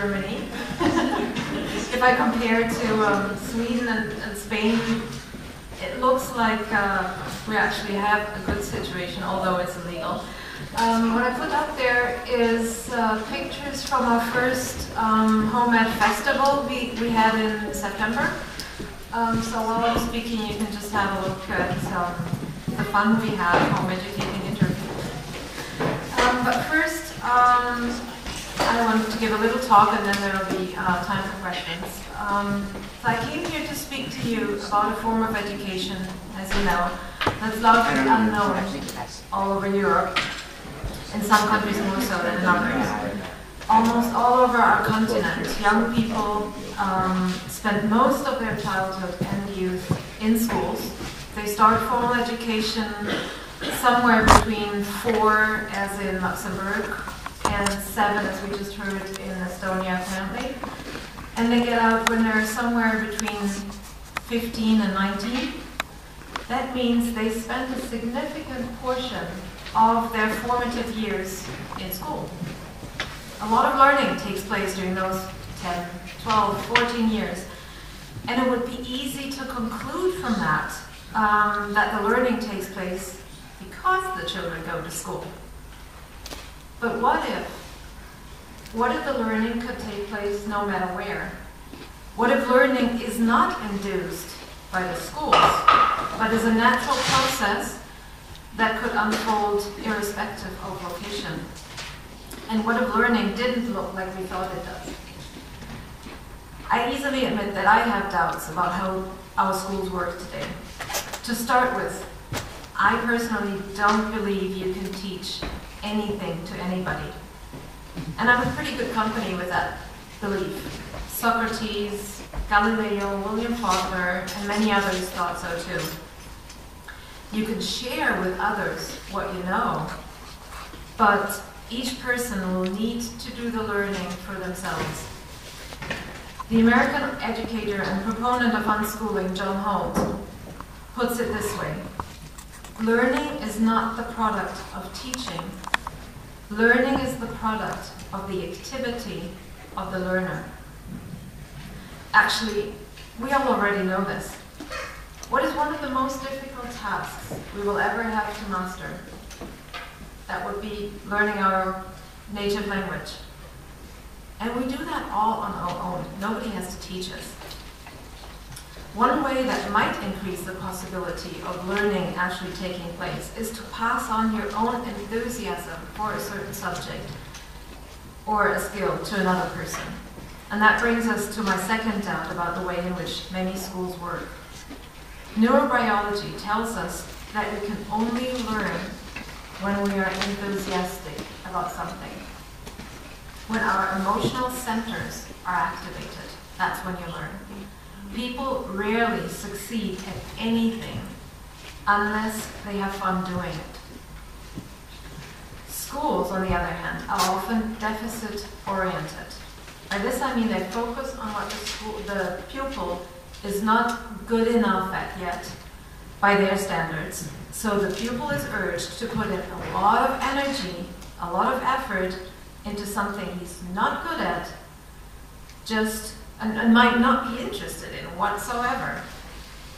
Germany. If I compare to Sweden and Spain, it looks like we actually have a good situation, although it's illegal. What I put up there is pictures from our first home ed festival we had in September. So while I'm speaking, you can just have a look at the fun we have home educating interviews. But first, I wanted to give a little talk, and then there will be time for questions. So I came here to speak to you about a form of education, as you know, that's largely unknown all over Europe, in some countries more so than in others. Almost all over our continent, young people spend most of their childhood and youth in schools. They start formal education somewhere between 4, as in Luxembourg, and 7, as we just heard, in Estonia apparently. And they get out when they're somewhere between 15 and 19. That means they spend a significant portion of their formative years in school. A lot of learning takes place during those 10, 12, 14 years. And it would be easy to conclude from that that the learning takes place because the children go to school. But what if the learning could take place no matter where? What if learning is not induced by the schools, but is a natural process that could unfold irrespective of location? And what if learning didn't look like we thought it does? I easily admit that I have doubts about how our schools work today. To start with, I personally don't believe you can teach anything to anybody. And I'm in pretty good company with that belief. Socrates, Galileo, William Faulkner, and many others thought so too. You can share with others what you know, but each person will need to do the learning for themselves. The American educator and proponent of unschooling, John Holt, puts it this way: learning is not the product of teaching. Learning is the product of the activity of the learner. Actually, we all already know this. What is one of the most difficult tasks we will ever have to master? That would be learning our native language. And we do that all on our own. Nobody has to teach us. One way that might increase the possibility of learning actually taking place is to pass on your own enthusiasm for a certain subject or a skill to another person. And that brings us to my second doubt about the way in which many schools work. Neurobiology tells us that we can only learn when we are enthusiastic about something. When our emotional centers are activated, that's when you learn. People rarely succeed at anything unless they have fun doing it. Schools, on the other hand, are often deficit-oriented. By this I mean they focus on what the pupil is not good enough at yet by their standards. So the pupil is urged to put in a lot of energy, a lot of effort into something he's not good at, and might not be interested in whatsoever,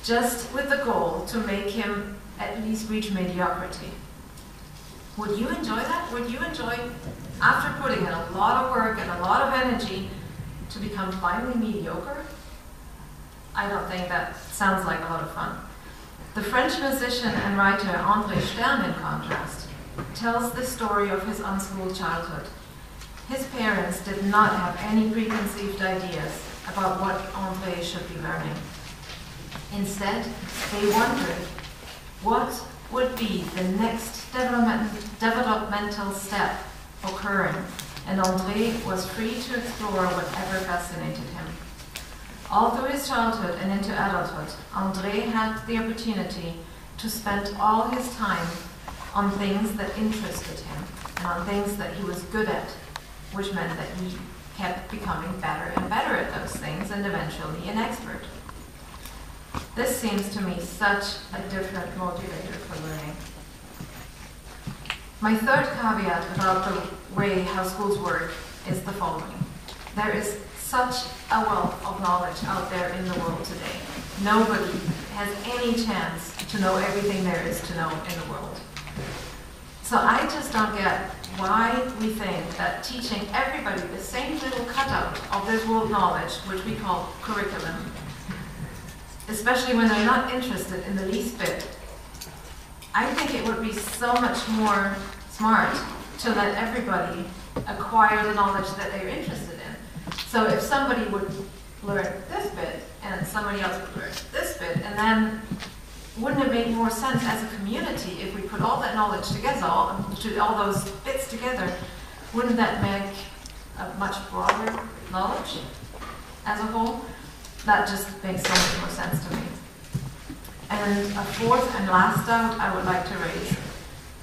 just with the goal to make him at least reach mediocrity. Would you enjoy that? Would you enjoy, after putting in a lot of work and a lot of energy, to become finally mediocre? I don't think that sounds like a lot of fun. The French musician and writer André Stern, in contrast, tells the story of his unschooled childhood. His parents did not have any preconceived ideas about what André should be learning. Instead, they wondered what would be the next developmental step occurring, and André was free to explore whatever fascinated him. All through his childhood and into adulthood, André had the opportunity to spend all his time on things that interested him and on things that he was good at, which meant that he kept becoming better and better at those things and eventually an expert. This seems to me such a different motivator for learning. My third caveat about the way how schools work is the following. There is such a wealth of knowledge out there in the world today. Nobody has any chance to know everything there is to know in the world. So I just don't get why we think that teaching everybody the same little cutout of this world knowledge, which we call curriculum, especially when they're not interested in the least bit, I think it would be so much more smart to let everybody acquire the knowledge that they're interested in. So if somebody would learn this bit and somebody else would learn this bit, and then wouldn't it make more sense as a community if we put all that knowledge together, all those bits together, wouldn't that make a much broader knowledge as a whole? That just makes so much more sense to me. And a fourth and last doubt I would like to raise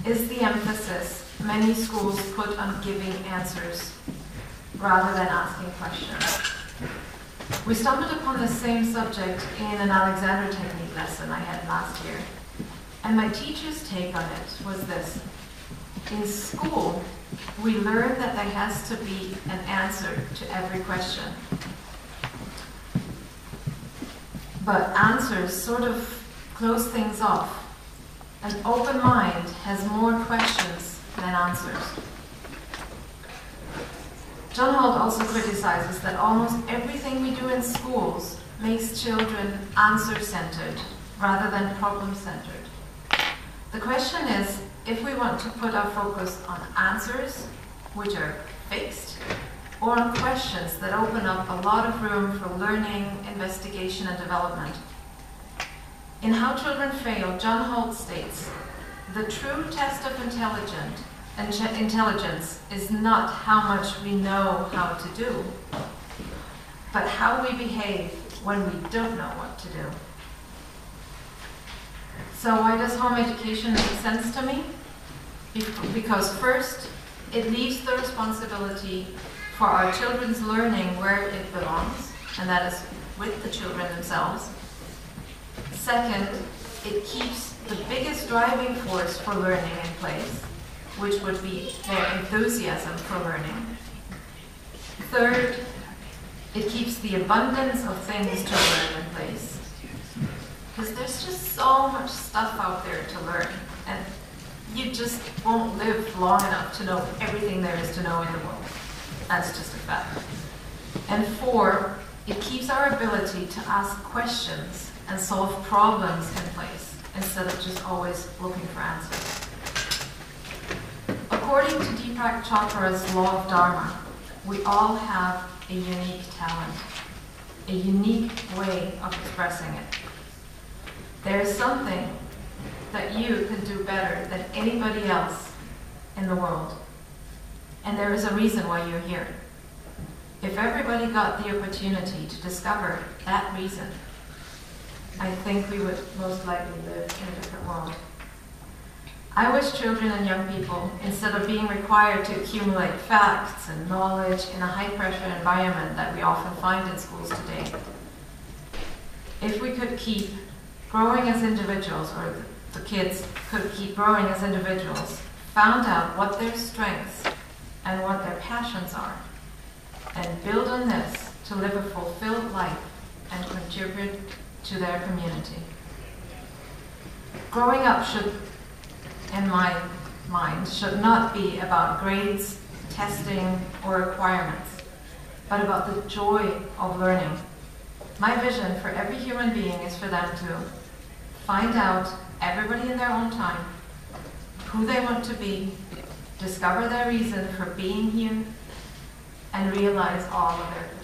is the emphasis many schools put on giving answers rather than asking questions. We stumbled upon the same subject in an Alexander technique lesson I had last year, and my teacher's take on it was this. In school, we learn that there has to be an answer to every question. But answers sort of close things off. An open mind has more questions than answers. John Holt also criticizes that almost everything we do in schools makes children answer-centered rather than problem-centered. The question is, if we want to put our focus on answers, which are fixed, or on questions that open up a lot of room for learning, investigation, and development. In How Children Fail, John Holt states, the true test of intelligence is not how much we know how to do, but how we behave when we don't know what to do. So why does home education make sense to me? Because first, it leaves the responsibility for our children's learning where it belongs, and that is with the children themselves. Second, it keeps the biggest driving force for learning in place, which would be their enthusiasm for learning. Third, it keeps the abundance of things to learn in place. Because there's just so much stuff out there to learn, and you just won't live long enough to know everything there is to know in the world. That's just a fact. And four, it keeps our ability to ask questions and solve problems in place, instead of just always looking for answers. According to Deepak Chopra's law of Dharma, we all have a unique talent, a unique way of expressing it. There is something that you can do better than anybody else in the world. And there is a reason why you're here. If everybody got the opportunity to discover that reason, I think we would most likely live in a different world. I wish children and young people, instead of being required to accumulate facts and knowledge in a high-pressure environment that we often find in schools today, if we could keep growing as individuals, or the kids could keep growing as individuals, found out what their strengths and what their passions are, and build on this to live a fulfilled life and contribute to their community. Growing up should, in my mind, should not be about grades, testing, or requirements, but about the joy of learning. My vision for every human being is for them to find out, everybody in their own time, who they want to be, discover their reason for being here, and realize all of their potential.